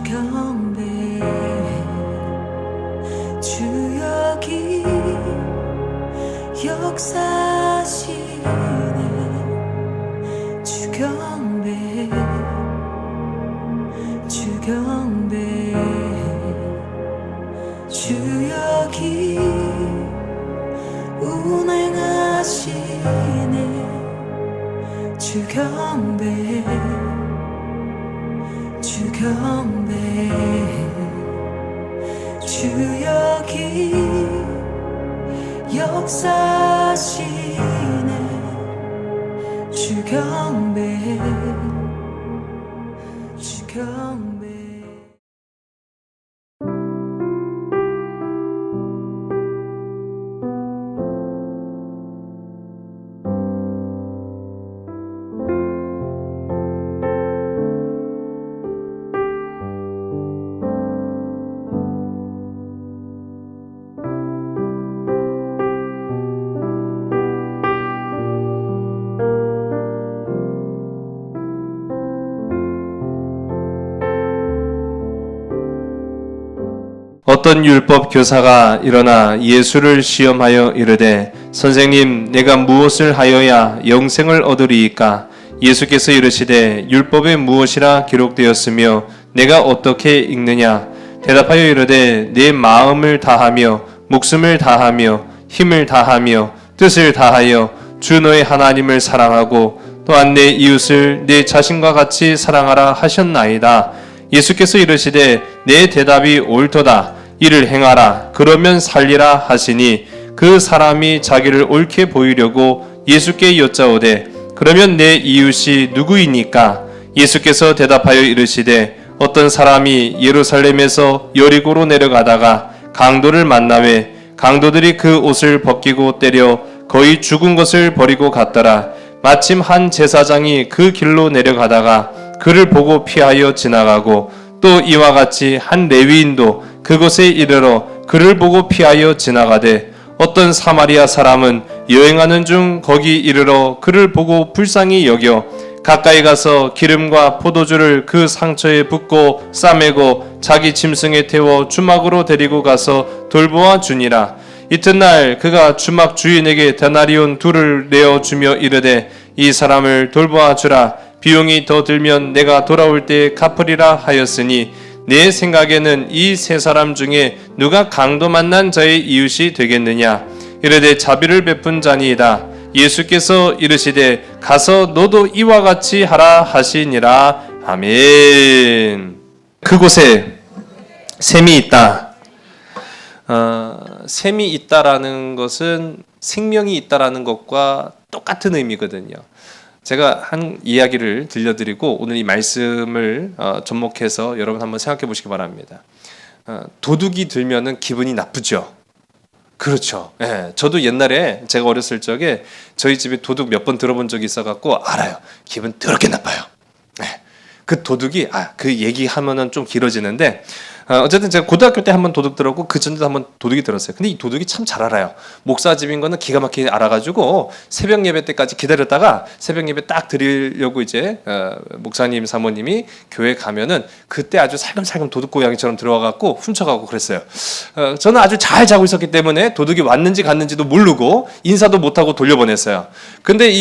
경배 주 여기 역사시네 주 경배 주 경배 주 여기 운행하시네 주 경배 주 경배 주 여기 역사시네 주 경배 주 경배 어떤 율법 교사가 일어나 예수를 시험하여 이르되 선생님 내가 무엇을 하여야 영생을 얻으리이까? 예수께서 이르시되 율법에 무엇이라 기록되었으며 내가 어떻게 읽느냐? 대답하여 이르되 내 마음을 다하며 목숨을 다하며 힘을 다하며 뜻을 다하여 주 너의 하나님을 사랑하고 또한 내 이웃을 내 자신과 같이 사랑하라 하셨나이다. 예수께서 이르시되 내 대답이 옳도다. 이를 행하라. 그러면 살리라 하시니 그 사람이 자기를 옳게 보이려고 예수께 여짜오되 그러면 내 이웃이 누구이니까? 예수께서 대답하여 이르시되 어떤 사람이 예루살렘에서 여리고로 내려가다가 강도를 만나매 강도들이 그 옷을 벗기고 때려 거의 죽은 것을 버리고 갔더라. 마침 한 제사장이 그 길로 내려가다가 그를 보고 피하여 지나가고 또 이와 같이 한 레위인도 그곳에 이르러 그를 보고 피하여 지나가되 어떤 사마리아 사람은 여행하는 중 거기 이르러 그를 보고 불쌍히 여겨 가까이 가서 기름과 포도주를 그 상처에 붓고 싸매고 자기 짐승에 태워 주막으로 데리고 가서 돌보아 주니라. 이튿날 그가 주막 주인에게 데나리온 둘을 내어주며 이르되 이 사람을 돌보아 주라. 비용이 더 들면 내가 돌아올 때 갚으리라 하였으니 내 생각에는 이 세 사람 중에 누가 강도 만난 자의 이웃이 되겠느냐? 이르되 자비를 베푼 자니이다. 예수께서 이르시되 가서 너도 이와 같이 하라 하시니라. 아멘. 그곳에 샘이 있다. 샘이 있다라는 것은 생명이 있다라는 것과 똑같은 의미거든요. 제가 한 이야기를 들려드리고 오늘 이 말씀을 접목해서 여러분 한번 생각해 보시기 바랍니다. 도둑이 들면은 기분이 나쁘죠. 그렇죠. 예, 저도 옛날에 제가 어렸을 적에 저희 집에 도둑 몇 번 들어본 적이 있어갖고 알아요. 기분 더럽게 나빠요. 예, 그 도둑이 그 얘기하면은 좀 길어지는데 어쨌든 제가 고등학교 때 한번 도둑 들었고 그 전에도 한번 도둑이 들었어요. 근데 이 도둑이 참 잘 알아요. 목사 집인 거는 기가 막히게 알아가지고 새벽 예배 때까지 기다렸다가 새벽 예배 딱 드리려고 이제 목사님 사모님이 교회 가면은 그때 아주 살금살금 도둑 고양이처럼 들어와갖고 훔쳐가고 그랬어요. 저는 아주 잘 자고 있었기 때문에 도둑이 왔는지 갔는지도 모르고 인사도 못하고 돌려보냈어요. 근데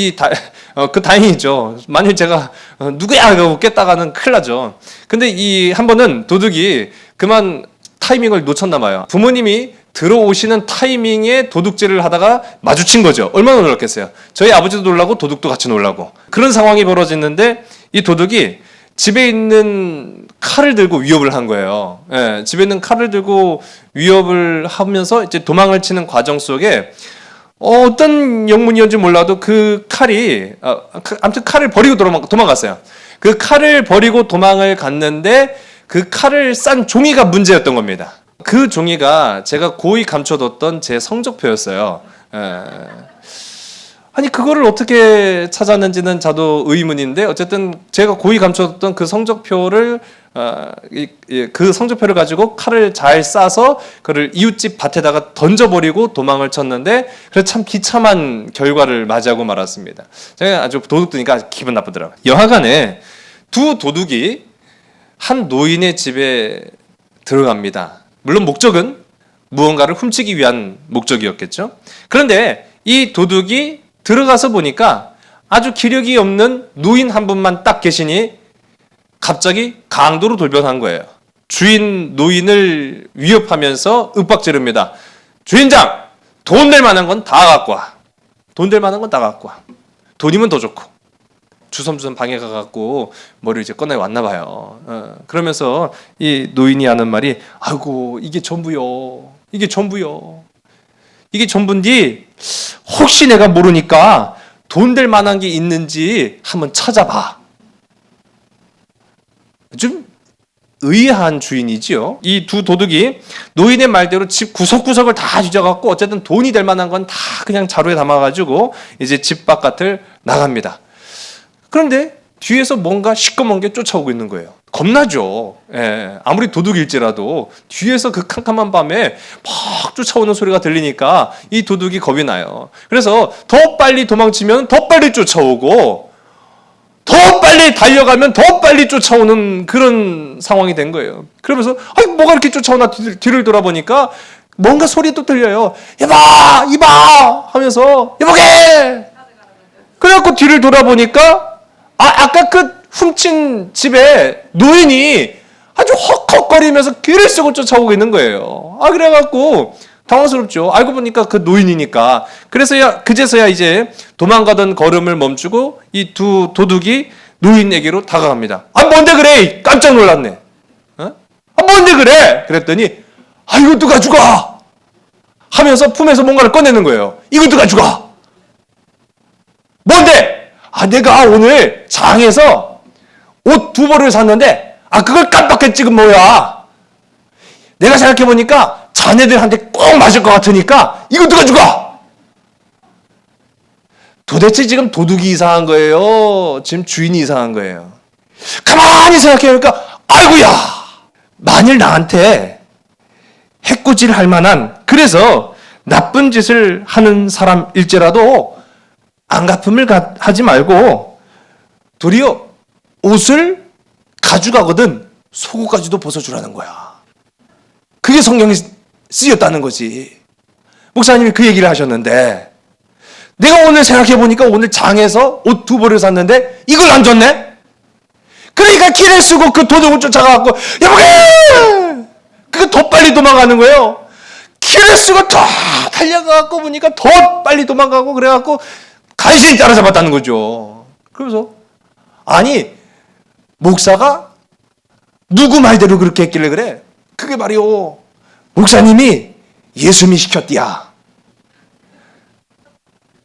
그 다행이죠. 만일 제가 누구야 하고 깼다가는 큰일 나죠. 근데 이 한 번은 도둑이 그만 타이밍을 놓쳤나 봐요. 부모님이 들어오시는 타이밍에 도둑질을 하다가 마주친 거죠. 얼마나 놀랐겠어요. 저희 아버지도 놀라고 도둑도 같이 놀라고 그런 상황이 벌어졌는데 이 도둑이 집에 있는 칼을 들고 위협을 한 거예요. 예, 집에 있는 칼을 들고 위협을 하면서 이제 도망을 치는 과정 속에 어떤 영문이었는지 몰라도 그 칼이 아무튼 칼을 버리고 도망갔어요. 그 칼을 버리고 도망을 갔는데 그 칼을 싼 종이가 문제였던 겁니다. 그 종이가 제가 고이 감춰뒀던 제 성적표였어요. 아니 그거를 어떻게 찾았는지는 저도 의문인데 어쨌든 제가 고이 감춰뒀던 그 성적표를 그 성적표를 가지고 칼을 잘 싸서 그를 이웃집 밭에다가 던져버리고 도망을 쳤는데 그래서 참 비참한 결과를 맞이하고 말았습니다. 제가 아주 도둑들이니까 기분 나쁘더라고요. 여하간에 두 도둑이 한 노인의 집에 들어갑니다. 물론 목적은 무언가를 훔치기 위한 목적이었겠죠. 그런데 이 도둑이 들어가서 보니까 아주 기력이 없는 노인 한 분만 딱 계시니 갑자기 강도로 돌변한 거예요. 주인 노인을 위협하면서 윽박지릅니다. 주인장, 돈 될 만한 건 다 갖고 와. 돈 될 만한 건 다 갖고 와. 돈이면 더 좋고. 주섬주섬 방에 가갖고 머리를 이제 꺼내 왔나 봐요. 그러면서 이 노인이 하는 말이, 아이고 이게 전부요. 이게 전부요. 이게 전부인데 혹시 내가 모르니까 돈 될 만한 게 있는지 한번 찾아봐. 좀 의아한 주인이지요. 이 두 도둑이 노인의 말대로 집 구석구석을 다 뒤져갖고 어쨌든 돈이 될 만한 건 다 그냥 자루에 담아가지고 이제 집 바깥을 나갑니다. 그런데 뒤에서 뭔가 시꺼먼 게 쫓아오고 있는 거예요. 겁나죠. 예, 아무리 도둑일지라도 뒤에서 그 캄캄한 밤에 막 쫓아오는 소리가 들리니까 이 도둑이 겁이 나요. 그래서 더 빨리 도망치면 더 빨리 쫓아오고 더 빨리 달려가면 더 빨리 쫓아오는 그런 상황이 된 거예요. 그러면서 뭐가 이렇게 쫓아오나 뒤를 돌아보니까 뭔가 소리도 들려요. 이봐! 이봐! 하면서 여보게! 그래갖고 뒤를 돌아보니까 아까 그 훔친 집에 노인이 아주 헉헉거리면서 귀를 쓰고 쫓아오고 있는 거예요. 그래갖고 당황스럽죠. 알고 보니까 그 노인이니까. 그제서야 이제 도망가던 걸음을 멈추고 이 두 도둑이 노인에게로 다가갑니다. 뭔데 그래? 깜짝 놀랐네. 뭔데 그래? 그랬더니 이것도 가져가! 하면서 품에서 뭔가를 꺼내는 거예요. 이것도 가져가! 뭔데? 내가 오늘 장에서 옷 2벌을 샀는데 그걸 깜빡했지 그 뭐야. 내가 생각해보니까 자네들한테 꼭 맞을 것 같으니까 이것도 가져가. 도대체 지금 도둑이 이상한 거예요? 지금 주인이 이상한 거예요? 가만히 생각해보니까 아이고야, 만일 나한테 해코지를 할 만한, 그래서 나쁜 짓을 하는 사람일지라도 안갚음을 하지 말고 도리어 옷을 가져가거든 속옷까지도 벗어주라는 거야. 그게 성경에 쓰였다는 거지. 목사님이 그 얘기를 하셨는데 내가 오늘 생각해보니까 오늘 장에서 옷 2벌을 샀는데 이걸 안 줬네? 그러니까 키를 쓰고 그 도둑을 쫓아가갖고 여보게! 그게 더 빨리 도망가는 거예요. 키를 쓰고 더 달려가갖고 보니까 더 빨리 도망가고 그래갖고 간신히 따라잡았다는 거죠. 그래서 목사가 누구 말대로 그렇게 했길래 그래? 그게 말이요, 목사님이 예수님이 시켰디야.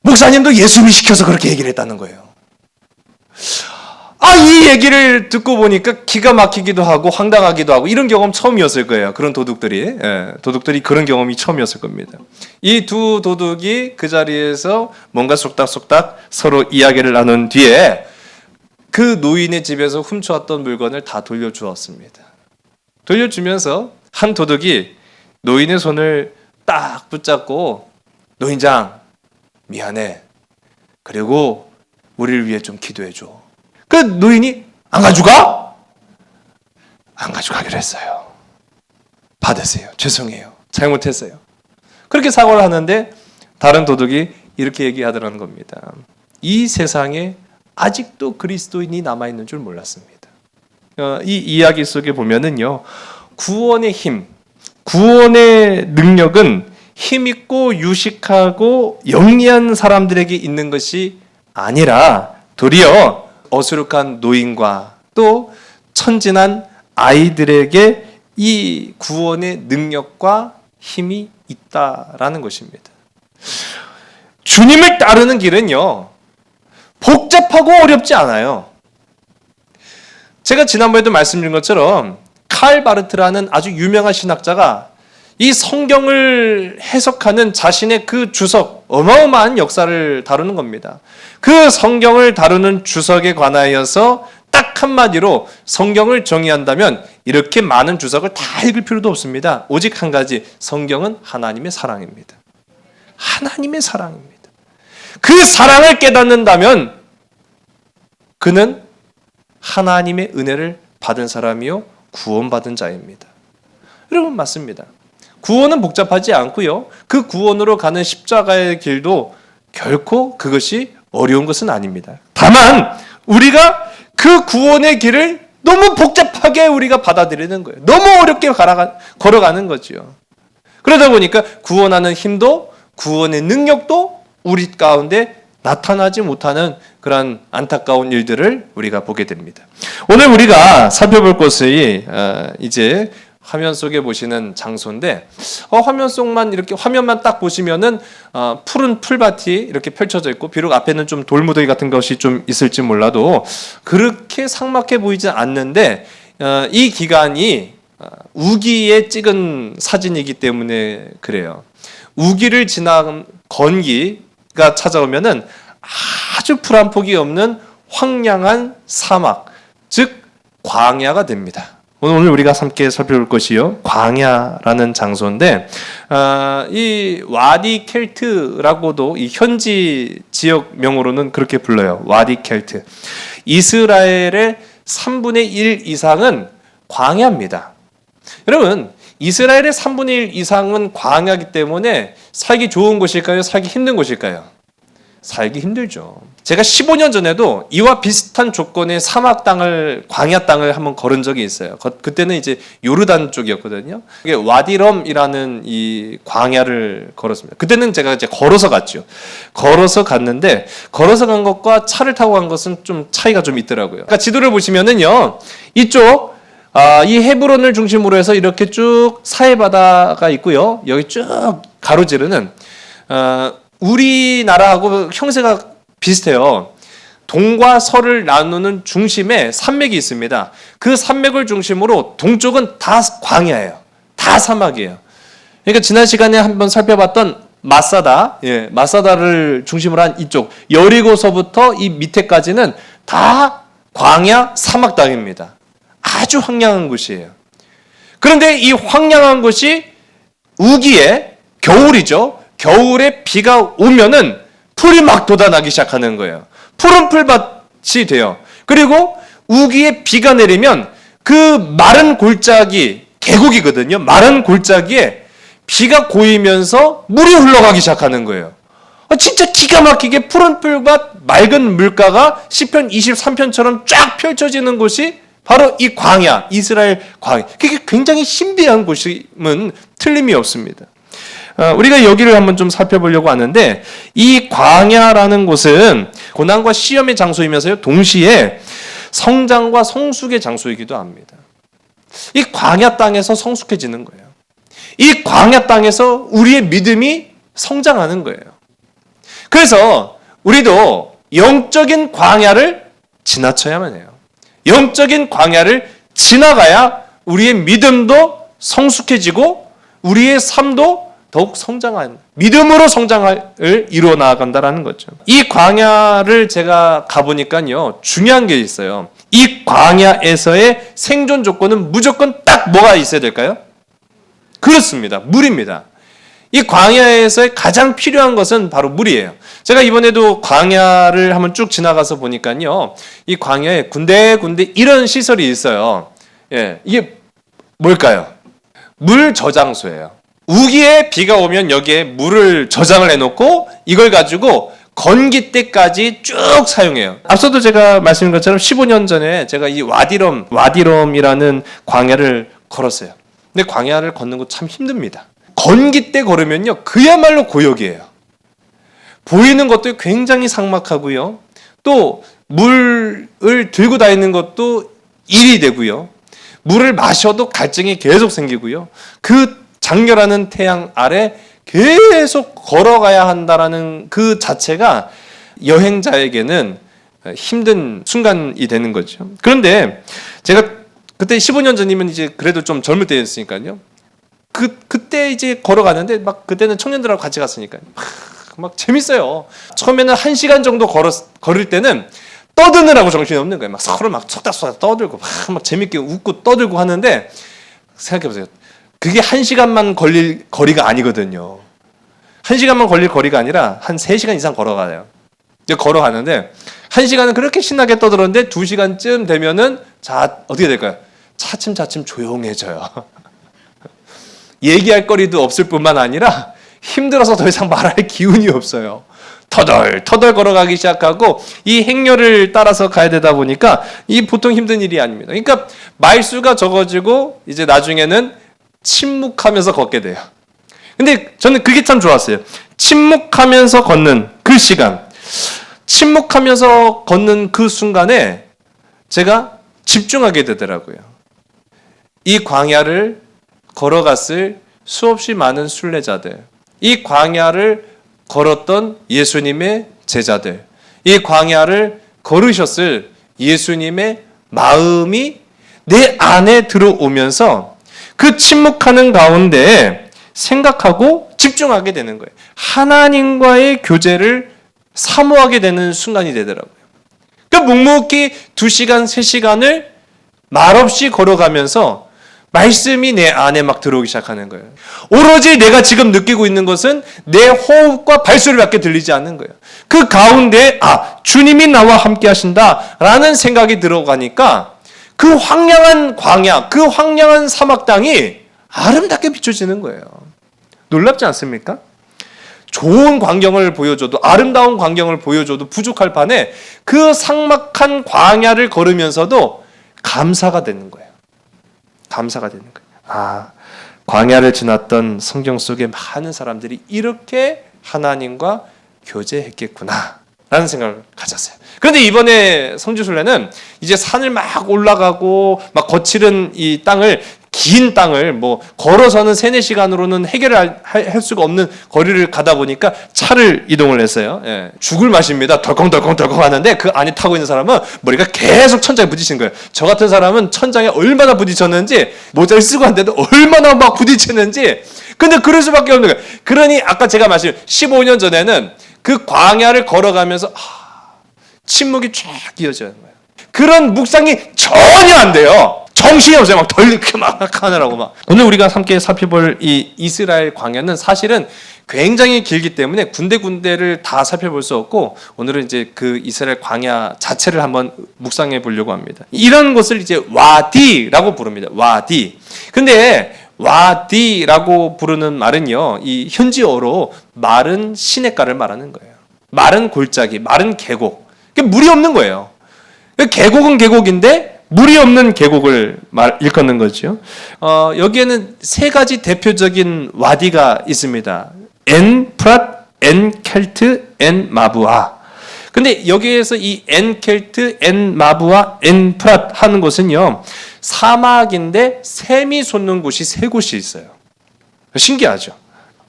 목사님도 예수님이 시켜서 그렇게 얘기를 했다는 거예요. 이 얘기를 듣고 보니까 기가 막히기도 하고 황당하기도 하고 이런 경험 처음이었을 거예요. 그런 도둑들이. 도둑들이 그런 경험이 처음이었을 겁니다. 이 두 도둑이 그 자리에서 뭔가 속닥속닥 서로 이야기를 나눈 뒤에 그 노인의 집에서 훔쳐왔던 물건을 다 돌려주었습니다. 돌려주면서 한 도둑이 노인의 손을 딱 붙잡고 노인장 미안해. 그리고 우리를 위해 좀 기도해줘. 그 노인이 안 가져가? 안 가져가기로 했어요. 받으세요. 죄송해요. 잘못했어요. 그렇게 사과를 하는데 다른 도둑이 이렇게 얘기하더라는 겁니다. 이 세상에 아직도 그리스도인이 남아있는 줄 몰랐습니다. 이 이야기 속에 보면은요, 구원의 힘, 구원의 능력은 힘있고 유식하고 영리한 사람들에게 있는 것이 아니라 도리어 어수룩한 노인과 또 천진한 아이들에게 이 구원의 능력과 힘이 있다라는 것입니다. 주님을 따르는 길은요, 복잡하고 어렵지 않아요. 제가 지난번에도 말씀드린 것처럼 칼 바르트라는 아주 유명한 신학자가 이 성경을 해석하는 자신의 그 주석, 어마어마한 역사를 다루는 겁니다. 그 성경을 다루는 주석에 관하여서 딱 한마디로 성경을 정의한다면 이렇게 많은 주석을 다 읽을 필요도 없습니다. 오직 한 가지, 성경은 하나님의 사랑입니다. 하나님의 사랑입니다. 그 사랑을 깨닫는다면 그는 하나님의 은혜를 받은 사람이요 구원받은 자입니다. 여러분 맞습니다. 구원은 복잡하지 않고요. 그 구원으로 가는 십자가의 길도 결코 그것이 어려운 것은 아닙니다. 다만 우리가 그 구원의 길을 너무 복잡하게 우리가 받아들이는 거예요. 너무 어렵게 걸어가는 거죠. 그러다 보니까 구원하는 힘도 구원의 능력도 우리 가운데 나타나지 못하는 그런 안타까운 일들을 우리가 보게 됩니다. 오늘 우리가 살펴볼 것이 이제 화면 속에 보시는 장소인데 화면 속만 이렇게 화면만 딱 보시면은 푸른 풀밭이 이렇게 펼쳐져 있고 비록 앞에는 좀 돌무더기 같은 것이 좀 있을지 몰라도 그렇게 삭막해 보이지 않는데 이 기간이 우기에 찍은 사진이기 때문에 그래요. 우기를 지난 건기가 찾아오면은 아주 풀 한 폭이 없는 황량한 사막, 즉 광야가 됩니다. 오늘 우리가 함께 살펴볼 것이요 광야라는 장소인데 이 와디 켈트라고도 이 현지 지역명으로는 그렇게 불러요. 와디 켈트. 이스라엘의 3분의 1 이상은 광야입니다. 여러분 이스라엘의 3분의 1 이상은 광야이기 때문에 살기 좋은 곳일까요? 살기 힘든 곳일까요? 살기 힘들죠. 제가 15년 전에도 이와 비슷한 조건의 사막 땅을 광야 땅을 한번 걸은 적이 있어요. 그때는 이제 요르단 쪽이었거든요. 이게 와디럼이라는 이 광야를 걸었습니다. 그때는 제가 이제 걸어서 갔죠. 걸어서 갔는데 걸어서 간 것과 차를 타고 간 것은 좀 차이가 좀 있더라고요. 그러니까 지도를 보시면은요. 이쪽 이 헤브론을 중심으로 해서 이렇게 쭉 사해 바다가 있고요. 여기 쭉 가로지르는 우리나라하고 형세가 비슷해요. 동과 서를 나누는 중심에 산맥이 있습니다. 그 산맥을 중심으로 동쪽은 다 광야예요. 다 사막이에요. 그러니까 지난 시간에 한번 살펴봤던 마사다, 마사다를 중심으로 한 이쪽 여리고서부터 이 밑에까지는 다 광야 사막 땅입니다. 아주 황량한 곳이에요. 그런데 이 황량한 곳이 우기에 겨울이죠. 겨울에 비가 오면은 풀이 막 돋아나기 시작하는 거예요. 푸른 풀밭이 돼요. 그리고 우기에 비가 내리면 그 마른 골짜기, 계곡이거든요. 마른 골짜기에 비가 고이면서 물이 흘러가기 시작하는 거예요. 진짜 기가 막히게 푸른 풀밭, 맑은 물가가 시편 23편처럼 쫙 펼쳐지는 곳이 바로 이 광야, 이스라엘 광야. 그게 굉장히 신비한 곳임은 틀림이 없습니다. 우리가 여기를 한번 좀 살펴보려고 하는데 이 광야라는 곳은 고난과 시험의 장소이면서요 동시에 성장과 성숙의 장소이기도 합니다. 이 광야 땅에서 성숙해지는 거예요. 이 광야 땅에서 우리의 믿음이 성장하는 거예요. 그래서 우리도 영적인 광야를 지나쳐야만 해요. 영적인 광야를 지나가야 우리의 믿음도 성숙해지고 우리의 삶도 더욱 성장한 믿음으로 성장을 이루어 나아간다라는 거죠. 이 광야를 제가 가보니까요 중요한 게 있어요. 이 광야에서의 생존 조건은 무조건 딱 뭐가 있어야 될까요? 그렇습니다. 물입니다. 이 광야에서의 가장 필요한 것은 바로 물이에요. 제가 이번에도 광야를 한번 쭉 지나가서 보니까요 이 광야에 군데군데 이런 시설이 있어요. 이게 뭘까요? 물 저장소예요. 우기에 비가 오면 여기에 물을 저장을 해놓고 이걸 가지고 건기 때까지 쭉 사용해요. 앞서도 제가 말씀드린 것처럼 15년 전에 제가 이 와디럼이라는 광야를 걸었어요. 근데 광야를 걷는 거 참 힘듭니다. 건기 때 걸으면요 그야말로 고역이에요. 보이는 것도 굉장히 삭막하고요. 또 물을 들고 다니는 것도 일이 되고요. 물을 마셔도 갈증이 계속 생기고요. 그 장렬하는 태양 아래 계속 걸어가야 한다라는 그 자체가 여행자에게는 힘든 순간이 되는 거죠. 그런데 제가 그때 15년 전이면 이제 그래도 좀 젊을 때였으니까요. 그때 이제 걸어가는데 막 그때는 청년들하고 같이 갔으니까요. 막 재밌어요. 처음에는 1시간 정도 걸을 때는 떠드느라고 정신이 없는 거예요. 막 서로 막 속닥속닥 떠들고 막 재밌게 웃고 떠들고 하는데 생각해보세요. 그게 1시간만 걸릴 거리가 아니거든요. 1시간만 걸릴 거리가 아니라 한 3시간 이상 걸어가요. 이제 걸어가는데 1시간은 그렇게 신나게 떠들었는데 2시간쯤 되면은 자, 어떻게 될까요? 차츰차츰 조용해져요. 얘기할 거리도 없을 뿐만 아니라 힘들어서 더 이상 말할 기운이 없어요. 터덜 걸어가기 시작하고 이 행렬을 따라서 가야 되다 보니까 이 보통 힘든 일이 아닙니다. 그러니까 말수가 적어지고 이제 나중에는 침묵하면서 걷게 돼요. 근데 저는 그게 참 좋았어요. 침묵하면서 걷는 그 시간, 침묵하면서 걷는 그 순간에 제가 집중하게 되더라고요. 이 광야를 걸어갔을 수없이 많은 순례자들, 이 광야를 걸었던 예수님의 제자들, 이 광야를 걸으셨을 예수님의 마음이 내 안에 들어오면서 그 침묵하는 가운데 생각하고 집중하게 되는 거예요. 하나님과의 교제를 사모하게 되는 순간이 되더라고요. 그러니까 묵묵히 2시간, 3시간을 말없이 걸어가면서 말씀이 내 안에 막 들어오기 시작하는 거예요. 오로지 내가 지금 느끼고 있는 것은 내 호흡과 발소리밖에 들리지 않는 거예요. 그 가운데 주님이 나와 함께 하신다라는 생각이 들어가니까 그 황량한 광야, 그 황량한 사막 땅이 아름답게 비춰지는 거예요. 놀랍지 않습니까? 좋은 광경을 보여줘도, 아름다운 광경을 보여줘도 부족할 판에 그 삭막한 광야를 걸으면서도 감사가 되는 거예요. 감사가 되는 거예요. 광야를 지났던 성경 속에 많은 사람들이 이렇게 하나님과 교제했겠구나 라는 생각을 가졌어요. 그런데 이번에 성지순례는 이제 산을 막 올라가고 막 거칠은 이 땅을, 긴 땅을 뭐 걸어서는 3-4시간으로는 해결할 수가 없는 거리를 가다 보니까 차를 이동을 했어요. 예, 죽을 맛입니다. 덜컹덜컹 하는데 그 안에 타고 있는 사람은 머리가 계속 천장에 부딪히는 거예요. 저 같은 사람은 천장에 얼마나 부딪혔는지, 모자를 쓰고 한데도 얼마나 막 부딪히는지. 근데 그럴 수밖에 없는 거예요. 그러니 아까 제가 말씀 15년 전에는 그 광야를 걸어가면서 침묵이 쫙 이어지는 거예요. 그런 묵상이 전혀 안 돼요. 정신이 없어요. 막 덜리게 막 하느라고 막. 오늘 우리가 함께 살펴볼 이 이스라엘 광야는 사실은 굉장히 길기 때문에 군데군데를 다 살펴볼 수 없고, 오늘은 이제 그 이스라엘 광야 자체를 한번 묵상해 보려고 합니다. 이런 곳을 이제 와디라고 부릅니다. 와디. 근데 와디라고 부르는 말은요, 이 현지어로 마른 시냇가를 말하는 거예요. 마른 골짜기, 마른 계곡. 물이 없는 거예요. 계곡은 계곡인데 물이 없는 계곡을 일컫는 거죠. 여기에는 3가지 대표적인 와디가 있습니다. 엔 프랏, 엔 켈트, 엔 마부아. 근데 여기에서 이 엔 켈트, 엔 마부아, 엔 프랏 하는 곳은요, 사막인데 샘이 솟는 곳이 3곳이 있어요. 신기하죠.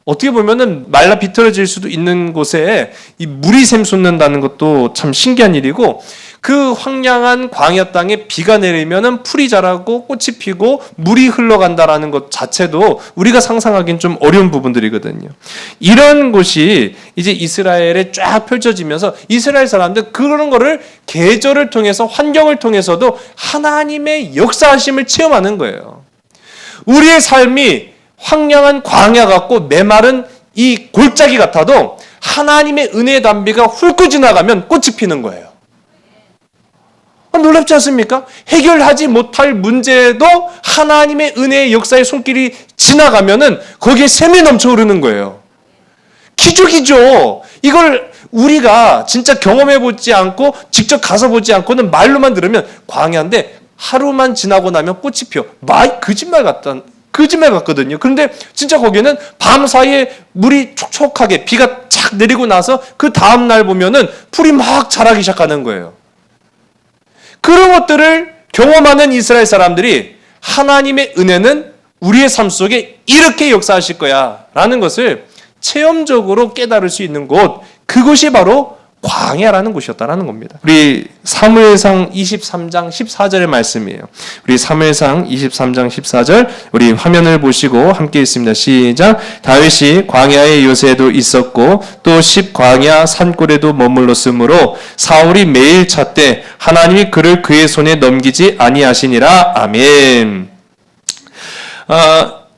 어떻게 보면은 말라 비틀어질 수도 있는 곳에 이 물이 샘솟는다는 것도 참 신기한 일이고, 그 황량한 광야 땅에 비가 내리면은 풀이 자라고 꽃이 피고 물이 흘러간다라는 것 자체도 우리가 상상하기는 좀 어려운 부분들이거든요. 이런 곳이 이제 이스라엘에 쫙 펼쳐지면서 이스라엘 사람들 그런 거를 계절을 통해서, 환경을 통해서도 하나님의 역사하심을 체험하는 거예요. 우리의 삶이 황량한 광야 같고 메마른 이 골짜기 같아도 하나님의 은혜의 단비가 훑고 지나가면 꽃이 피는 거예요. 놀랍지 않습니까? 해결하지 못할 문제도 하나님의 은혜의 역사의 손길이 지나가면은 거기에 샘이 넘쳐 흐르는 거예요. 기적이죠. 이걸 우리가 진짜 경험해 보지 않고 직접 가서 보지 않고는 말로만 들으면 광야인데 하루만 지나고 나면 꽃이 피어. 거짓말 같거든요. 그런데 진짜 거기는 밤 사이에 물이 촉촉하게 비가 착 내리고 나서 그 다음 날 보면은 풀이 막 자라기 시작하는 거예요. 그런 것들을 경험하는 이스라엘 사람들이 하나님의 은혜는 우리의 삶 속에 이렇게 역사하실 거야 라는 것을 체험적으로 깨달을 수 있는 곳, 그곳이 바로 광야라는 곳이었다라는 겁니다. 우리 사무엘상 23장 14절의 말씀이에요. 우리 사무엘상 23장 14절 우리 화면을 보시고 함께 읽습니다. 시작. 다윗이 광야의 요새에도 있었고 또 십광야 산골에도 머물렀으므로 사울이 매일 찾되 하나님이 그를 그의 손에 넘기지 아니하시니라. 아멘.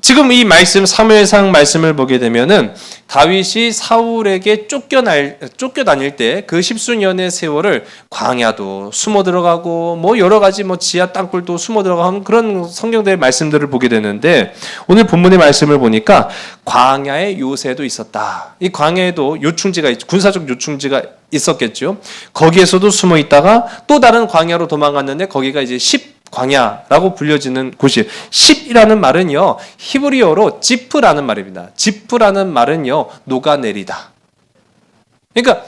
지금 이 말씀 사무엘상 말씀을 보게 되면은 다윗이 사울에게 쫓겨다닐 때 그 십수년의 세월을 광야도 숨어 들어가고 뭐 여러 가지 뭐 지하 땅굴도 숨어 들어가는 그런 성경들의 말씀들을 보게 되는데 오늘 본문의 말씀을 보니까 광야에 요새도 있었다. 이 광야에도 군사적 요충지가 있었겠죠. 거기에서도 숨어 있다가 또 다른 광야로 도망갔는데 거기가 이제 광야라고 불려지는 곳이 10이라는 말은요 히브리어로 지프라는 말입니다. 지프라는 말은요 녹아내리다. 그러니까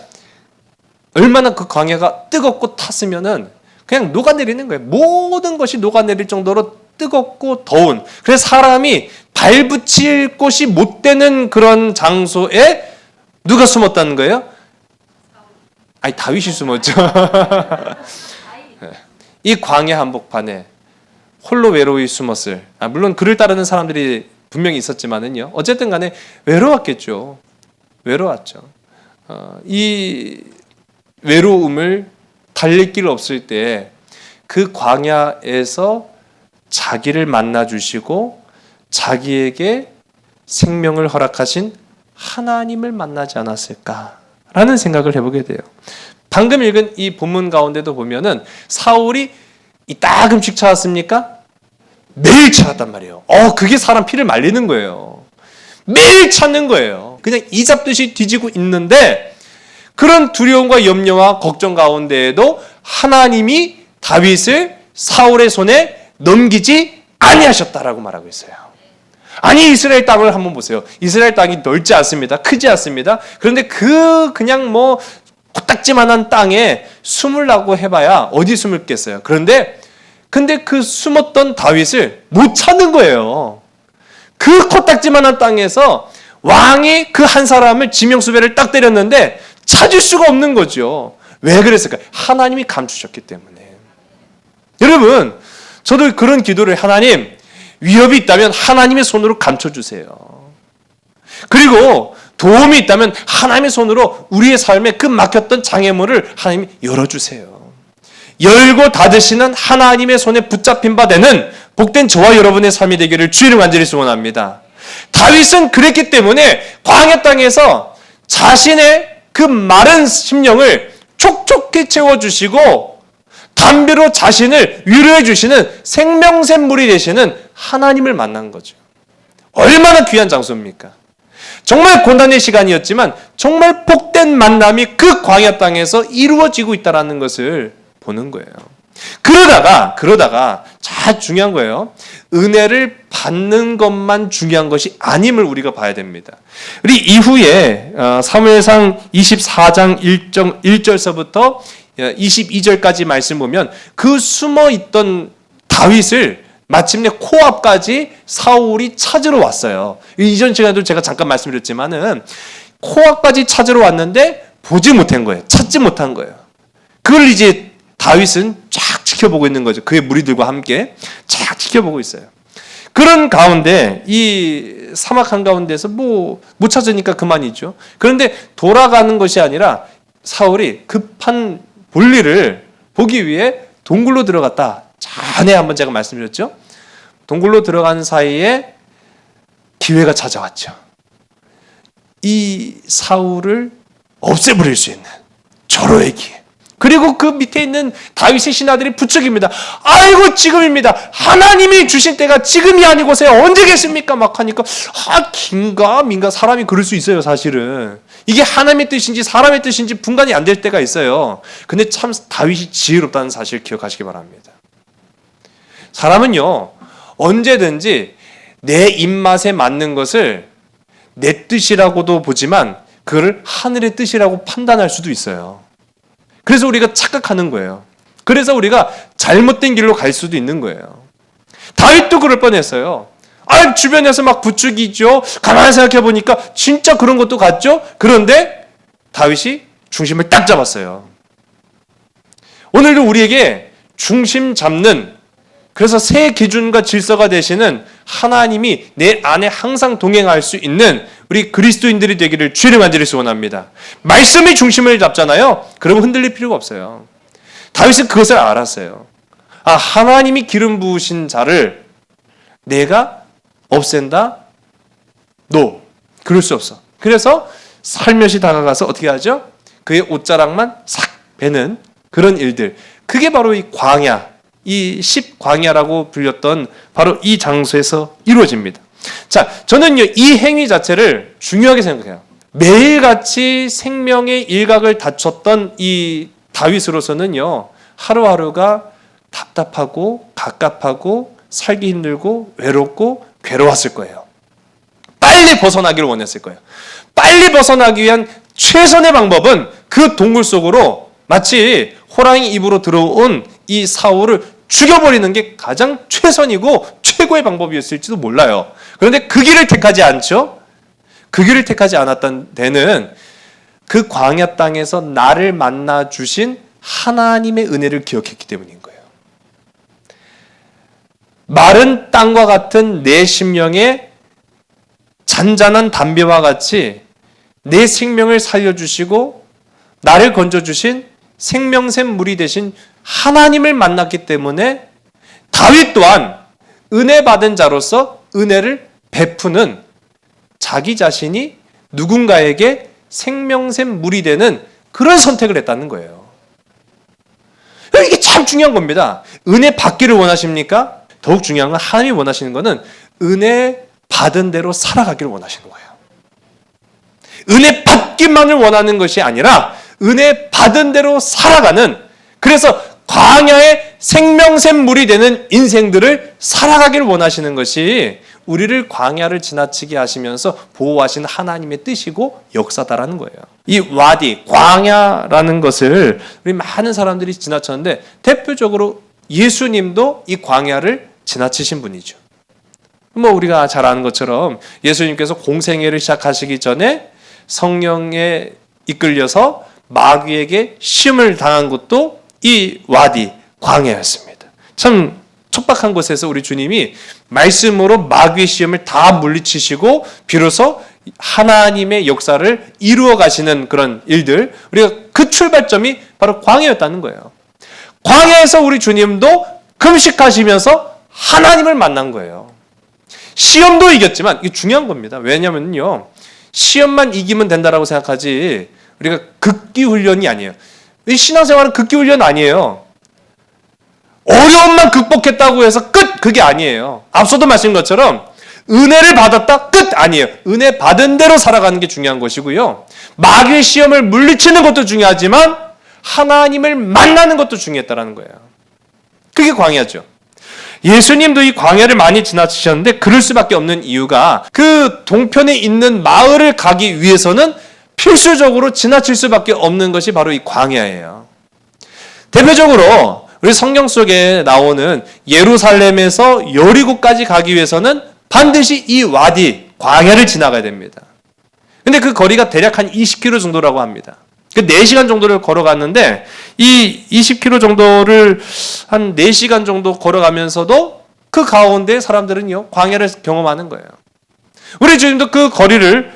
얼마나 그 광야가 뜨겁고 탔으면은 그냥 녹아내리는 거예요. 모든 것이 녹아내릴 정도로 뜨겁고 더운. 그래서 사람이 발붙일 곳이 못 되는 그런 장소에 누가 숨었다는 거예요? 아니 다윗이 숨었죠. 이 광야 한복판에 홀로 외로이 숨었을. 물론 그를 따르는 사람들이 분명히 있었지만은요. 어쨌든 간에 외로웠겠죠. 외로웠죠. 이 외로움을 달랠 길 없을 때 그 광야에서 자기를 만나 주시고 자기에게 생명을 허락하신 하나님을 만나지 않았을까라는 생각을 해보게 돼요. 방금 읽은 이 본문 가운데도 보면은 사울이 이따금씩 찾았습니까? 매일 찾았단 말이에요. 그게 사람 피를 말리는 거예요. 매일 찾는 거예요. 그냥 이잡듯이 뒤지고 있는데 그런 두려움과 염려와 걱정 가운데에도 하나님이 다윗을 사울의 손에 넘기지 아니하셨다라고 말하고 있어요. 아니 이스라엘 땅을 한번 보세요. 이스라엘 땅이 넓지 않습니다. 크지 않습니다. 그런데 그냥 뭐 코딱지만한 땅에 숨으려고 해봐야 어디 숨을겠어요. 근데 그 숨었던 다윗을 못 찾는 거예요. 그 코딱지만한 땅에서 왕이 그 한 사람을 지명수배를 딱 때렸는데 찾을 수가 없는 거죠. 왜 그랬을까요? 하나님이 감추셨기 때문에. 여러분, 저도 그런 기도를 하나님, 위협이 있다면 하나님의 손으로 감춰주세요. 그리고 도움이 있다면 하나님의 손으로 우리의 삶에 그 막혔던 장애물을 하나님이 열어주세요. 열고 닫으시는 하나님의 손에 붙잡힌 바 되는 복된 저와 여러분의 삶이 되기를 주의를 간절히 소원합니다. 다윗은 그랬기 때문에 광야 땅에서 자신의 그 마른 심령을 촉촉히 채워주시고 담비로 자신을 위로해 주시는 생명샘물이 되시는 하나님을 만난 거죠. 얼마나 귀한 장소입니까? 정말 고난의 시간이었지만 정말 복된 만남이 그 광야 땅에서 이루어지고 있다는 것을 보는 거예요. 그러다가 잘 중요한 거예요. 은혜를 받는 것만 중요한 것이 아님을 우리가 봐야 됩니다. 우리 이후에 사무엘상 24장 1절서부터 22절까지 말씀 보면 그 숨어있던 다윗을 마침내 코앞까지 사울이 찾으러 왔어요. 이전 시간에도 제가 잠깐 말씀드렸지만은 코앞까지 찾으러 왔는데 보지 못한 거예요. 찾지 못한 거예요. 그걸 이제 다윗은 쫙 지켜보고 있는 거죠. 그의 무리들과 함께 쫙 지켜보고 있어요. 그런 가운데 이 사막 한가운데서 못 찾으니까 그만이죠. 그런데 돌아가는 것이 아니라 사울이 급한 볼일을 보기 위해 동굴로 들어갔다. 전에 한번 제가 말씀드렸죠. 동굴로 들어가는 사이에 기회가 찾아왔죠. 이 사울을 없애버릴 수 있는 절호의 기회. 그리고 그 밑에 있는 다윗의 신하들이 부축입니다. 아이고 지금입니다. 하나님이 주신 때가 지금이 아니고서야 언제겠습니까? 막 하니까 긴가 민가 사람이 그럴 수 있어요. 사실은 이게 하나님의 뜻인지 사람의 뜻인지 분간이 안 될 때가 있어요. 근데 참 다윗이 지혜롭다는 사실 기억하시기 바랍니다. 사람은요 언제든지 내 입맛에 맞는 것을 내 뜻이라고도 보지만 그걸 하늘의 뜻이라고 판단할 수도 있어요. 그래서 우리가 착각하는 거예요. 그래서 우리가 잘못된 길로 갈 수도 있는 거예요. 다윗도 그럴 뻔했어요. 주변에서 막 부추기죠. 가만히 생각해 보니까 진짜 그런 것도 같죠. 그런데 다윗이 중심을 딱 잡았어요. 오늘도 우리에게 중심 잡는, 그래서 새 기준과 질서가 되시는 하나님이 내 안에 항상 동행할 수 있는 우리 그리스도인들이 되기를 주의를 간절히 소원합니다. 말씀이 중심을 잡잖아요. 그러면 흔들릴 필요가 없어요. 다윗은 그것을 알았어요. 하나님이 기름 부으신 자를 내가 없앤다? No. 그럴 수 없어. 그래서 살며시 다가가서 어떻게 하죠? 그의 옷자락만 싹 베는 그런 일들. 그게 바로 이 광야, 이 십광야라고 불렸던 바로 이 장소에서 이루어집니다. 자, 저는요, 이 행위 자체를 중요하게 생각해요. 매일같이 생명의 일각을 다쳤던 이 다윗으로서는요, 하루하루가 답답하고 갑갑하고 살기 힘들고 외롭고 괴로웠을 거예요. 빨리 벗어나기를 원했을 거예요. 빨리 벗어나기 위한 최선의 방법은 그 동굴 속으로 마치 호랑이 입으로 들어온 이 사울을 죽여버리는 게 가장 최선이고 최고의 방법이었을지도 몰라요. 그런데 그 길을 택하지 않죠. 그 길을 택하지 않았던 데는 그 광야 땅에서 나를 만나 주신 하나님의 은혜를 기억했기 때문인 거예요. 마른 땅과 같은 내 심령에 잔잔한 담배와 같이 내 생명을 살려주시고 나를 건져주신 생명샘 물이 되신 하나님을 만났기 때문에 다윗 또한 은혜 받은 자로서 은혜를 베푸는 자기 자신이 누군가에게 생명샘 물이 되는 그런 선택을 했다는 거예요. 이게 참 중요한 겁니다. 은혜 받기를 원하십니까? 더욱 중요한 건 하나님이 원하시는 것은 은혜 받은 대로 살아가기를 원하시는 거예요. 은혜 받기만을 원하는 것이 아니라 은혜 받은 대로 살아가는, 그래서 광야의 생명샘 물이 되는 인생들을 살아가기를 원하시는 것이 우리를 광야를 지나치게 하시면서 보호하시는 하나님의 뜻이고 역사다라는 거예요. 이 와디, 광야라는 것을 우리 많은 사람들이 지나쳤는데 대표적으로 예수님도 이 광야를 지나치신 분이죠. 뭐 우리가 잘 아는 것처럼 예수님께서 공생애를 시작하시기 전에 성령에 이끌려서 마귀에게 시험을 당한 것도 이 와디, 광야였습니다. 참 촉박한 곳에서 우리 주님이 말씀으로 마귀의 시험을 다 물리치시고 비로소 하나님의 역사를 이루어 가시는 그런 일들, 우리가 그 출발점이 바로 광야였다는 거예요. 광야에서 우리 주님도 금식하시면서 하나님을 만난 거예요. 시험도 이겼지만 이게 중요한 겁니다. 왜냐면요, 시험만 이기면 된다라고 생각하지 우리가 극기 훈련이 아니에요. 이 신앙생활은 극기 훈련 아니에요. 어려움만 극복했다고 해서 끝! 그게 아니에요. 앞서도 말씀드린 것처럼 은혜를 받았다? 끝! 아니에요. 은혜 받은 대로 살아가는 게 중요한 것이고요. 마귀의 시험을 물리치는 것도 중요하지만 하나님을 만나는 것도 중요했다는 거예요. 그게 광야죠. 예수님도 이 광야를 많이 지나치셨는데 그럴 수밖에 없는 이유가 그 동편에 있는 마을을 가기 위해서는 필수적으로 지나칠 수밖에 없는 것이 바로 이 광야예요. 대표적으로 우리 성경 속에 나오는 예루살렘에서 여리고까지 가기 위해서는 반드시 이 와디, 광야를 지나가야 됩니다. 근데 그 거리가 대략 한 20km 정도라고 합니다. 그 4시간 정도를 걸어갔는데 이 20km 정도를 한 4시간 정도 걸어가면서도 그 가운데 사람들은요, 광야를 경험하는 거예요. 우리 주님도 그 거리를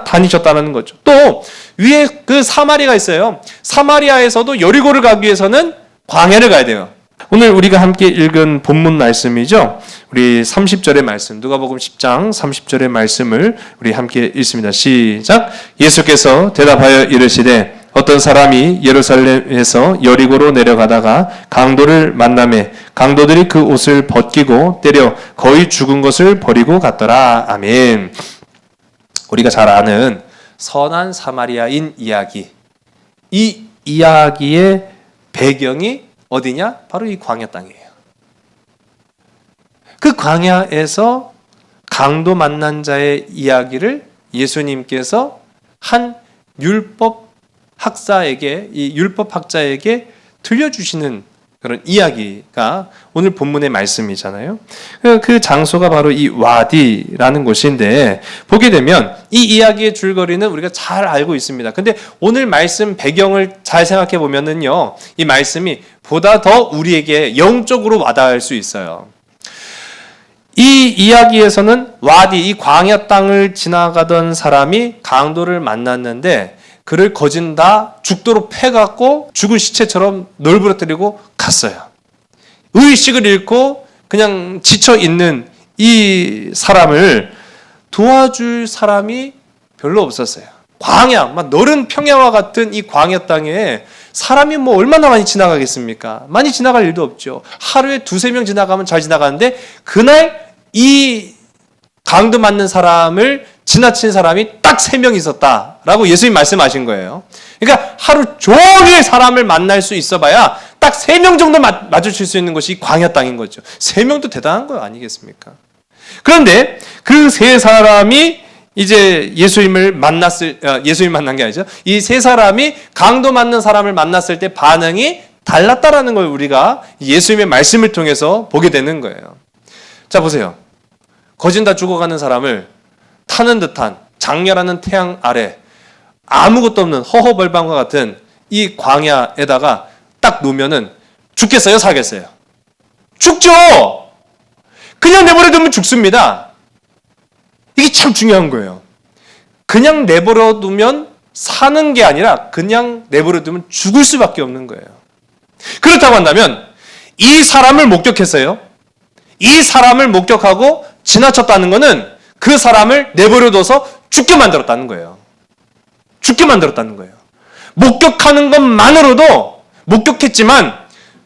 다니셨다는 거죠. 또 위에 그 사마리아가 있어요. 사마리아에서도 여리고를 가기 위해서는 광야를 가야 돼요. 오늘 우리가 함께 읽은 본문 말씀이죠. 우리 30절의 말씀, 누가복음 10장 30절의 말씀을 우리 함께 읽습니다. 시작. 예수께서 대답하여 이르시되 어떤 사람이 예루살렘에서 여리고로 내려가다가 강도를 만나매 강도들이 그 옷을 벗기고 때려 거의 죽은 것을 버리고 갔더라. 아멘. 우리가 잘 아는 선한 사마리아인 이야기, 이 이야기의 배경이 어디냐? 바로 이 광야 땅이에요. 그 광야에서 강도 만난 자의 이야기를 예수님께서 한 율법 학자에게 들려주시는 그런 이야기가 오늘 본문의 말씀이잖아요. 그 장소가 바로 이 와디라는 곳인데 보게 되면 이 이야기의 줄거리는 우리가 잘 알고 있습니다. 근데 오늘 말씀 배경을 잘 생각해 보면은요, 이 말씀이 보다 더 우리에게 영적으로 와닿을 수 있어요. 이 이야기에서는 와디, 이 광야 땅을 지나가던 사람이 강도를 만났는데 그를 거진다 죽도록 패갖고 죽은 시체처럼 널브러뜨리고 갔어요. 의식을 잃고 그냥 지쳐 있는 이 사람을 도와줄 사람이 별로 없었어요. 광야, 막 너른 평야와 같은 이 광야 땅에 사람이 뭐 얼마나 많이 지나가겠습니까? 많이 지나갈 일도 없죠. 하루에 2-3명 지나가면 잘 지나가는데 그날 이 강도 맞는 사람을 지나친 사람이 딱 3명 있었다라고 예수님 말씀하신 거예요. 그러니까 하루 종일 사람을 만날 수 있어봐야 딱 3명 정도 마주칠 수 있는 것이 광야 땅인 거죠. 3명도 대단한 거 아니겠습니까? 그런데 그 3사람이 이제 예수님 만난 게 아니죠. 이 3사람이 강도 맞는 사람을 만났을 때 반응이 달랐다라는 걸 우리가 예수님의 말씀을 통해서 보게 되는 거예요. 자, 보세요. 거진 다 죽어가는 사람을 타는 듯한 장렬하는 태양 아래 아무것도 없는 허허벌방과 같은 이 광야에다가 딱 놓으면은 죽겠어요? 살겠어요? 죽죠! 그냥 내버려두면 죽습니다. 이게 참 중요한 거예요. 그냥 내버려두면 사는 게 아니라 그냥 내버려두면 죽을 수밖에 없는 거예요. 그렇다고 한다면 이 사람을 목격했어요. 이 사람을 목격하고 지나쳤다는 것은 그 사람을 내버려둬서 죽게 만들었다는 거예요. 죽게 만들었다는 거예요. 목격하는 것만으로도 목격했지만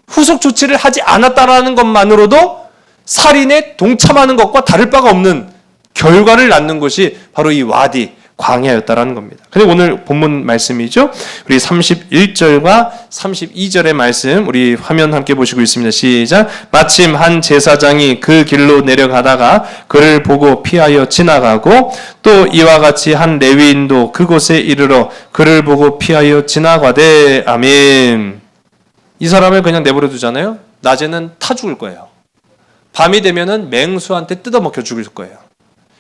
후속 조치를 하지 않았다라는 것만으로도 살인에 동참하는 것과 다를 바가 없는 결과를 낳는 것이 바로 이 와디 광야였다라는 겁니다. 그리고 오늘 본문 말씀이죠. 우리 31절과 32절의 말씀 우리 화면 함께 보시고 있습니다. 시작. 마침 한 제사장이 그 길로 내려가다가 그를 보고 피하여 지나가고 또 이와 같이 한 레위인도 그곳에 이르러 그를 보고 피하여 지나가되. 아멘. 이 사람을 그냥 내버려 두잖아요. 낮에는 타 죽을 거예요. 밤이 되면은 맹수한테 뜯어먹혀 죽을 거예요.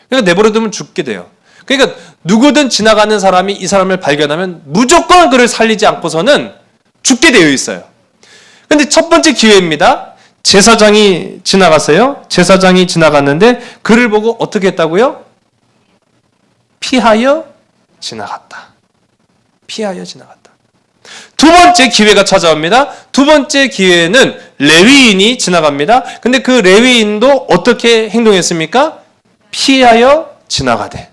그러니까 내버려 두면 죽게 돼요. 그러니까 누구든 지나가는 사람이 이 사람을 발견하면 무조건 그를 살리지 않고서는 죽게 되어 있어요. 그런데 첫 번째 기회입니다. 제사장이 지나갔어요. 제사장이 지나갔는데 그를 보고 어떻게 했다고요? 피하여 지나갔다. 피하여 지나갔다. 두 번째 기회가 찾아옵니다. 두 번째 기회는 레위인이 지나갑니다. 근데 그 레위인도 어떻게 행동했습니까? 피하여 지나가되.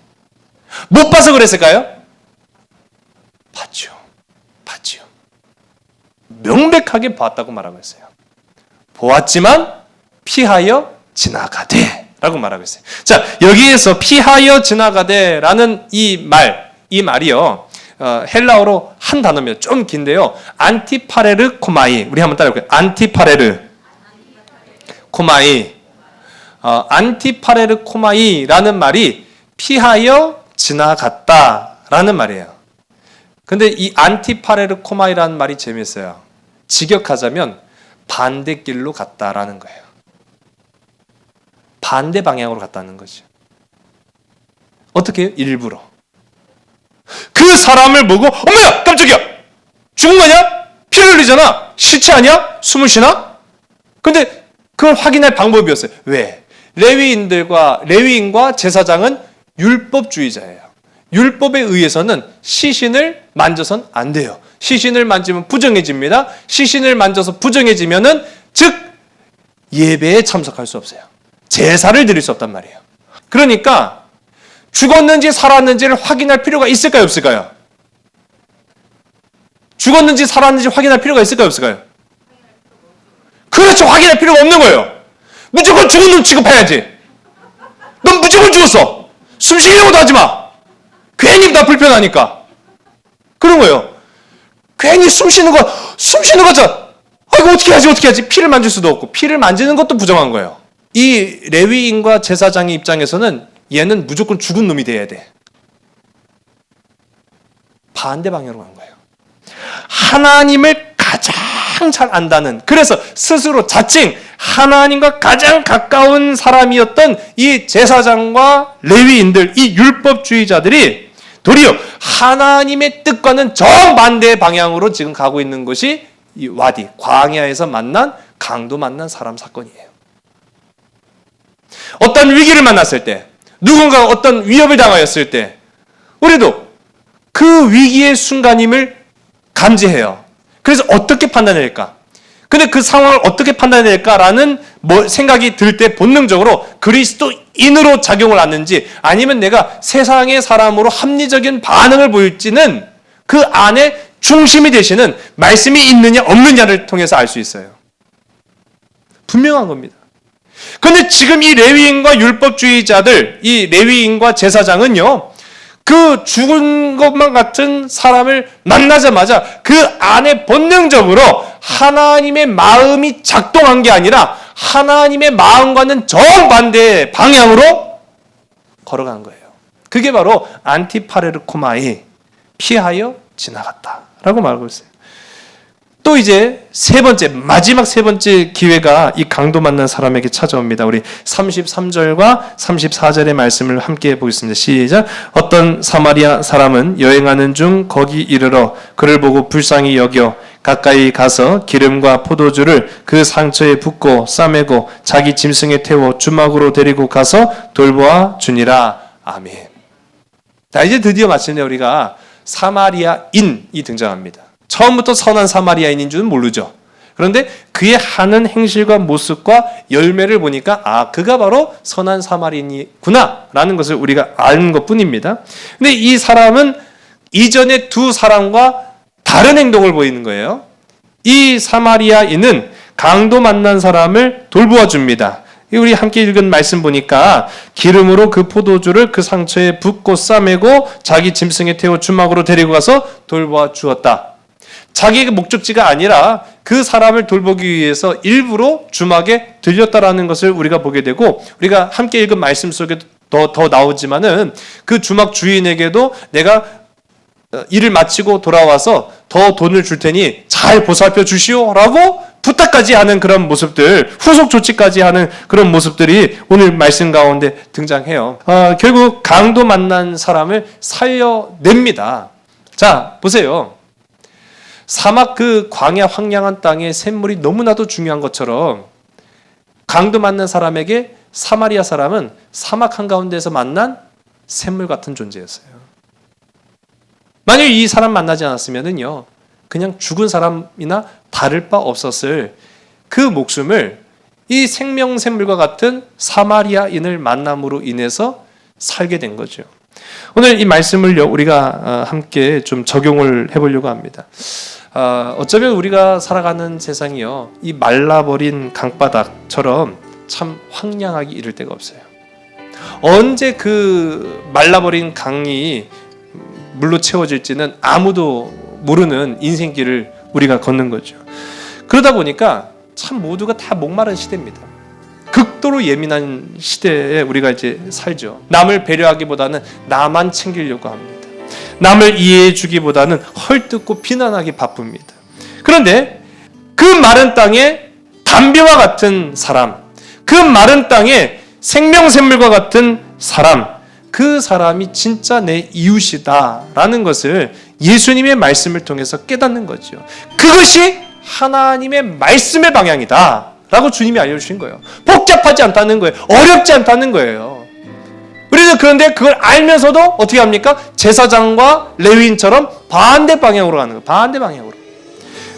못 봐서 그랬을까요? 봤죠. 봤죠. 명백하게 봤다고 말하고 있어요. 보았지만 피하여 지나가되 라고 말하고 있어요. 자, 여기에서 피하여 지나가되 라는 이 말이요. 헬라어로 한 단어입니다. 좀 긴데요. 안티파레르 코마이. 우리 한번 따라해볼게요. 안티파레르 코마이. 안티파레르 코마이라는 말이 피하여 지나갔다라는 말이에요. 근데 이 안티파레르 코마이라는 말이 재미있어요. 직역하자면 반대길로 갔다라는 거예요. 반대 방향으로 갔다는 거죠. 어떻게 해요? 일부러. 그 사람을 보고 어머야! 깜짝이야! 죽은 거냐? 피를 흘리잖아. 시체 아니야? 숨을 쉬나? 근데 그걸 확인할 방법이었어요. 왜? 레위인과 제사장은 율법주의자예요. 율법에 의해서는 시신을 만져선 안 돼요. 시신을 만지면 부정해집니다. 시신을 만져서 부정해지면은 즉 예배에 참석할 수 없어요. 제사를 드릴 수 없단 말이에요. 그러니까 죽었는지 살았는지를 확인할 필요가 있을까요? 없을까요? 죽었는지 살았는지 확인할 필요가 있을까요? 없을까요? 그렇죠. 확인할 필요가 없는 거예요. 무조건 죽은 놈 취급해야지. 넌 무조건 죽었어. 숨 쉬려고도 하지 마. 괜히 나 불편하니까. 그런 거예요. 괜히 숨 쉬는 거잖아. 이거 어떻게 하지? 피를 만질 수도 없고. 피를 만지는 것도 부정한 거예요. 이 레위인과 제사장의 입장에서는 얘는 무조건 죽은 놈이 돼야 돼. 반대 방향으로 간 거예요. 하나님을 가장 잘 안다는, 그래서 스스로 자칭 하나님과 가장 가까운 사람이었던 이 제사장과 레위인들, 이 율법주의자들이 도리어 하나님의 뜻과는 정반대 방향으로 지금 가고 있는 것이 이 와디, 광야에서 만난 강도 만난 사람 사건이에요. 어떤 위기를 만났을 때, 누군가 어떤 위협을 당하였을 때 우리도 그 위기의 순간임을 감지해요. 그래서 어떻게 판단할까? 근데 그 상황을 어떻게 판단해야 될까라는 생각이 들 때 본능적으로 그리스도인으로 작용을 하는지 아니면 내가 세상의 사람으로 합리적인 반응을 보일지는 그 안에 중심이 되시는 말씀이 있느냐 없느냐를 통해서 알 수 있어요. 분명한 겁니다. 그런데 지금 이 레위인과 율법주의자들, 이 레위인과 제사장은요, 그 죽은 것만 같은 사람을 만나자마자 그 안에 본능적으로 하나님의 마음이 작동한 게 아니라 하나님의 마음과는 정반대의 방향으로 걸어간 거예요. 그게 바로 안티파레르코마이, 피하여 지나갔다라고 말하고 있어요. 또 이제 마지막 세 번째 기회가 이 강도 만난 사람에게 찾아옵니다. 우리 33절과 34절의 말씀을 함께 보겠습니다. 시작. 어떤 사마리아 사람은 여행하는 중 거기 이르러 그를 보고 불쌍히 여겨 가까이 가서 기름과 포도주를 그 상처에 붓고 싸매고 자기 짐승에 태워 주막으로 데리고 가서 돌보아 주니라. 아멘. 자, 이제 드디어 마침내 우리가 사마리아인이 등장합니다. 처음부터 선한 사마리아인인 줄은 모르죠. 그런데 그의 하는 행실과 모습과 열매를 보니까 그가 바로 선한 사마리아인이구나 라는 것을 우리가 아는 것뿐입니다. 근데 이 사람은 이전의 두 사람과 다른 행동을 보이는 거예요. 이 사마리아인은 강도 만난 사람을 돌보아 줍니다. 우리 함께 읽은 말씀 보니까 기름으로 그 포도주를 그 상처에 붓고 싸매고 자기 짐승에 태워 주막으로 데리고 가서 돌보아 주었다. 자기의 목적지가 아니라 그 사람을 돌보기 위해서 일부러 주막에 들렸다라는 것을 우리가 보게 되고, 우리가 함께 읽은 말씀 속에 더 나오지만은 그 주막 주인에게도 내가 일을 마치고 돌아와서 더 돈을 줄 테니 잘 보살펴 주시오라고 부탁까지 하는 그런 모습들, 후속 조치까지 하는 그런 모습들이 오늘 말씀 가운데 등장해요. 결국 강도 만난 사람을 살려냅니다. 자, 보세요. 사막 그 광야 황량한 땅에 샘물이 너무나도 중요한 것처럼 강도 만난 사람에게 사마리아 사람은 사막 한가운데서 만난 샘물 같은 존재였어요. 만약 이 사람 만나지 않았으면요, 그냥 죽은 사람이나 다를 바 없었을 그 목숨을 이 생명샘물과 같은 사마리아인을 만남으로 인해서 살게 된 거죠. 오늘 이 말씀을 우리가 함께 좀 적용을 해보려고 합니다. 어쩌면 우리가 살아가는 세상이요, 이 말라버린 강바닥처럼 참 황량하기 이를 데가 없어요. 언제 그 말라버린 강이 물로 채워질지는 아무도 모르는 인생길을 우리가 걷는 거죠. 그러다 보니까 참 모두가 다 목마른 시대입니다. 극도로 예민한 시대에 우리가 이제 살죠. 남을 배려하기보다는 나만 챙기려고 합니다. 남을 이해해 주기보다는 헐뜯고 비난하기 바쁩니다. 그런데 그 마른 땅에 담비와 같은 사람, 그 마른 땅에 생명샘물과 같은 사람, 그 사람이 진짜 내 이웃이다라는 것을 예수님의 말씀을 통해서 깨닫는 거죠. 그것이 하나님의 말씀의 방향이다 라고 주님이 알려주신 거예요. 복잡하지 않다는 거예요. 어렵지 않다는 거예요. 우리는 그런데 그걸 알면서도 어떻게 합니까? 제사장과 레위인처럼 반대 방향으로 가는 거예요. 반대 방향으로.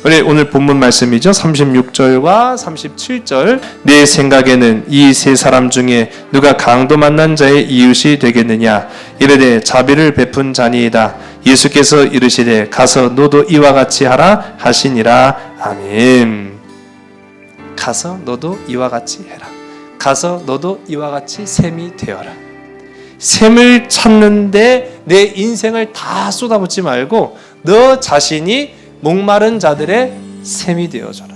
우리 오늘 본문 말씀이죠. 36절과 37절. 내 생각에는 이 세 사람 중에 누가 강도 만난 자의 이웃이 되겠느냐? 이르되 자비를 베푼 자니이다. 예수께서 이르시되 가서 너도 이와 같이 하라 하시니라. 아멘. 가서 너도 이와 같이 해라. 가서 너도 이와 같이 샘이 되어라. 샘을 찾는데 내 인생을 다 쏟아붓지 말고 너 자신이 목마른 자들의 샘이 되어줘라.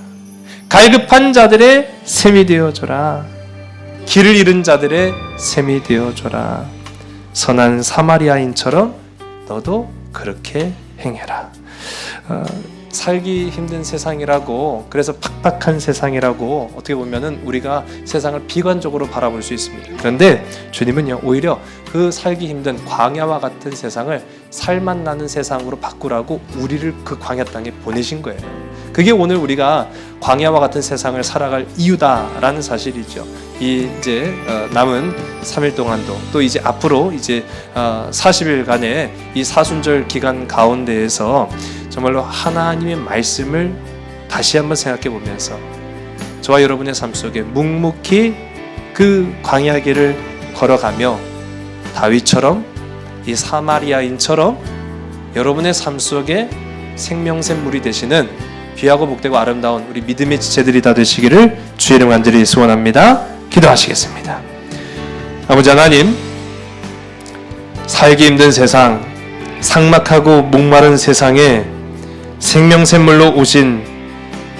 갈급한 자들의 샘이 되어줘라. 길을 잃은 자들의 샘이 되어줘라. 선한 사마리아인처럼 너도 그렇게 행해라. 살기 힘든 세상이라고, 그래서 팍팍한 세상이라고 어떻게 보면은 우리가 세상을 비관적으로 바라볼 수 있습니다. 그런데 주님은요, 오히려 그 살기 힘든 광야와 같은 세상을 살맛 나는 세상으로 바꾸라고 우리를 그 광야 땅에 보내신 거예요. 그게 오늘 우리가 광야와 같은 세상을 살아갈 이유다라는 사실이죠. 이제 남은 3일 동안도 또 이제 앞으로 이제 40일간의 이 사순절 기간 가운데에서 정말로 하나님의 말씀을 다시 한번 생각해 보면서 저와 여러분의 삶 속에 묵묵히 그 광야 길을 걸어가며 다윗처럼 이 사마리아인처럼 여러분의 삶 속에 생명샘 물이 되시는 귀하고 복되고 아름다운 우리 믿음의 지체들이 다 되시기를 주의 이름 간절히 소원합니다. 기도하시겠습니다. 아버지 하나님, 살기 힘든 세상, 삭막하고 목마른 세상에 생명샘물로 오신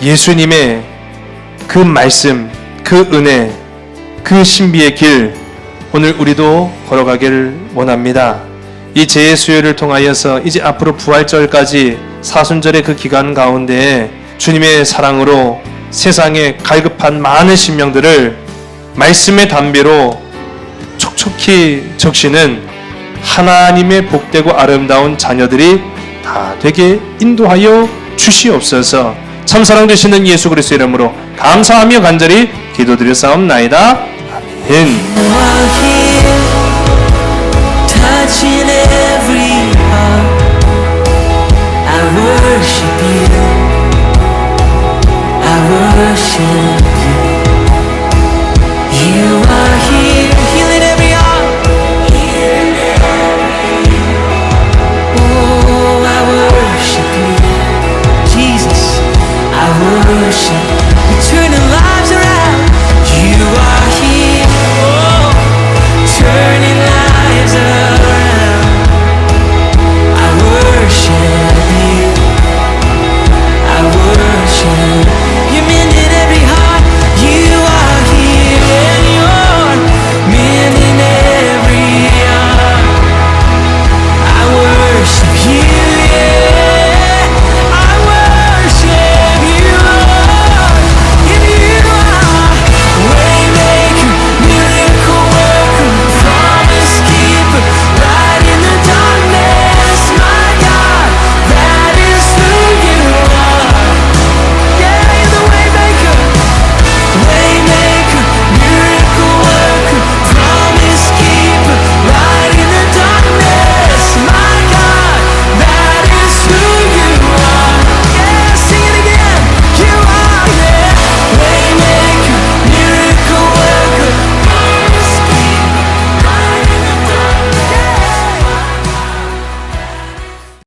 예수님의 그 말씀, 그 은혜, 그 신비의 길, 오늘 우리도 걸어가기를 원합니다. 이 재해 수요를 통하여서 이제 앞으로 부활절까지 사순절의 그 기간 가운데에 주님의 사랑으로 세상에 갈급한 많은 심령들을 말씀의 담비로 촉촉히 적시는 하나님의 복되고 아름다운 자녀들이 다 되게 인도하여 주시옵소서. 참 사랑 되시는 예수 그리스도의 이름으로 감사하며 간절히 기도드렸사옵나이다. 아멘.